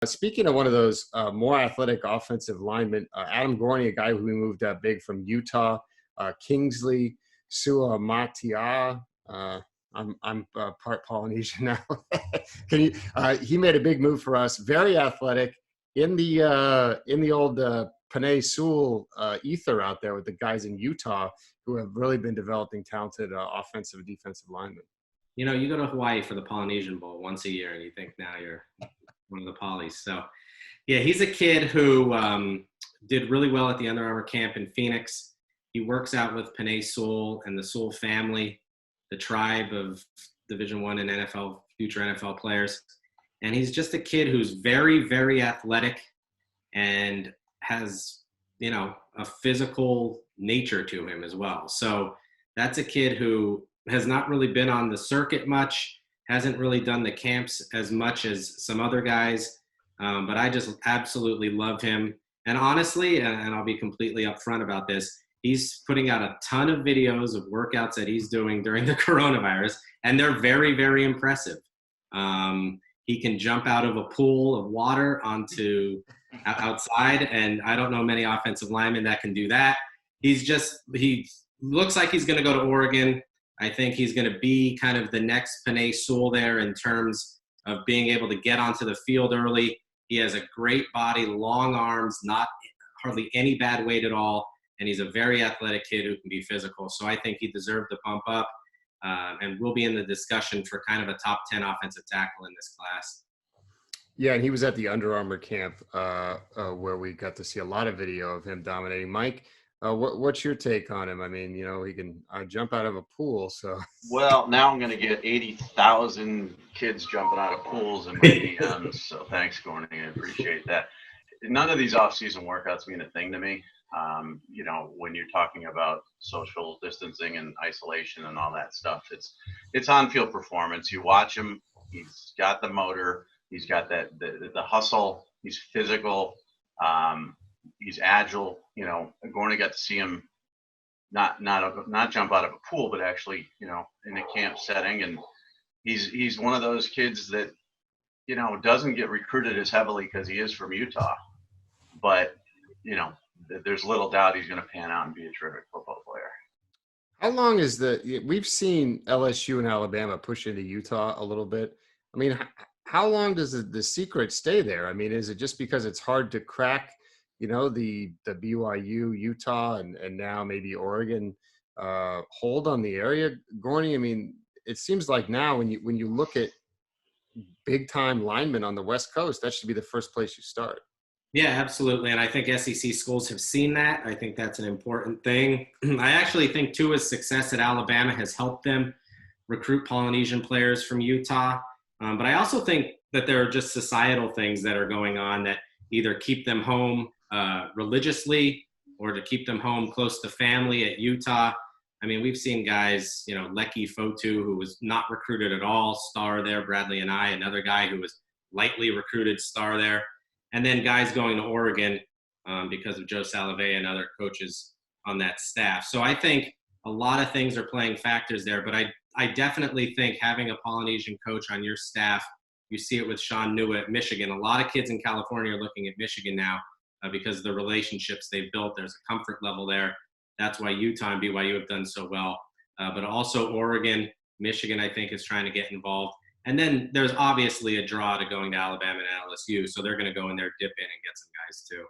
Speaking of one of those more athletic offensive linemen, Adam Gorney, a guy who we moved up big from Utah, Kingsley Suamataia. I'm part Polynesian now. Can you? He made a big move for us. Very athletic in the old Panay Sewell ether out there with the guys in Utah who have really been developing talented offensive and defensive linemen. You know, you go to Hawaii for the Polynesian Bowl once a year, and you think now you're one of the Polys. So, yeah, he's a kid who did really well at the Under Armour camp in Phoenix. He works out with Panay Sewell and the Sewell family, the tribe of Division I and NFL, future NFL players. And he's just a kid who's very, very athletic and has, you know, a physical nature to him as well. So that's a kid who has not really been on the circuit much, hasn't really done the camps as much as some other guys, but I just absolutely love him. And honestly, and I'll be completely upfront about this, he's putting out a ton of videos of workouts that he's doing during the coronavirus, and they're very, very impressive. He can jump out of a pool of water onto outside, and I don't know many offensive linemen that can do that. He looks like he's going to go to Oregon. I think he's going to be kind of the next Panay Sewell there in terms of being able to get onto the field early. He has a great body, long arms, not hardly any bad weight at all, and he's a very athletic kid who can be physical. So I think he deserved the bump up, and we'll be in the discussion for kind of a top 10 offensive tackle in this class. Yeah, and he was at the Under Armour camp where we got to see a lot of video of him dominating. Mike, what's your take on him? I mean, you know, he can jump out of a pool, so. Well, now I'm going to get 80,000 kids jumping out of pools in my DMs, so thanks, Gorney. I appreciate that. None of these off-season workouts mean a thing to me. You know, when you're talking about social distancing and isolation and all that stuff, it's on-field performance. You watch him, he's got the motor, he's got the hustle, he's physical, he's agile. You know, Gorney got to see him not jump out of a pool, but actually, you know, in a camp setting, and he's one of those kids that, you know, doesn't get recruited as heavily because he is from Utah, but you know, there's little doubt he's going to pan out and be a terrific football player. How long is we've seen LSU and Alabama push into Utah a little bit. I mean, how long does the secret stay there? I mean, is it just because it's hard to crack, you know, the BYU, Utah, and now maybe Oregon hold on the area, Gorney? I mean, it seems like now when you look at big time linemen on the West Coast, that should be the first place you start. Yeah, absolutely. And I think SEC schools have seen that. I think that's an important thing. I actually think Tua's success at Alabama has helped them recruit Polynesian players from Utah. But I also think that there are just societal things that are going on that either keep them home religiously or to keep them home close to family at Utah. I mean, we've seen guys, you know, Leki Fotu, who was not recruited at all, star there, Bradley and I, another guy who was lightly recruited, star there. And then guys going to Oregon because of Joe Salavea and other coaches on that staff. So I think a lot of things are playing factors there, but I definitely think having a Polynesian coach on your staff, you see it with Sean Nua at Michigan. A lot of kids in California are looking at Michigan now because of the relationships they've built. There's a comfort level there. That's why Utah and BYU have done so well. But also Oregon, Michigan, I think, is trying to get involved. And then there's obviously a draw to going to Alabama and LSU, so they're going to go in there, dip in, and get some guys too.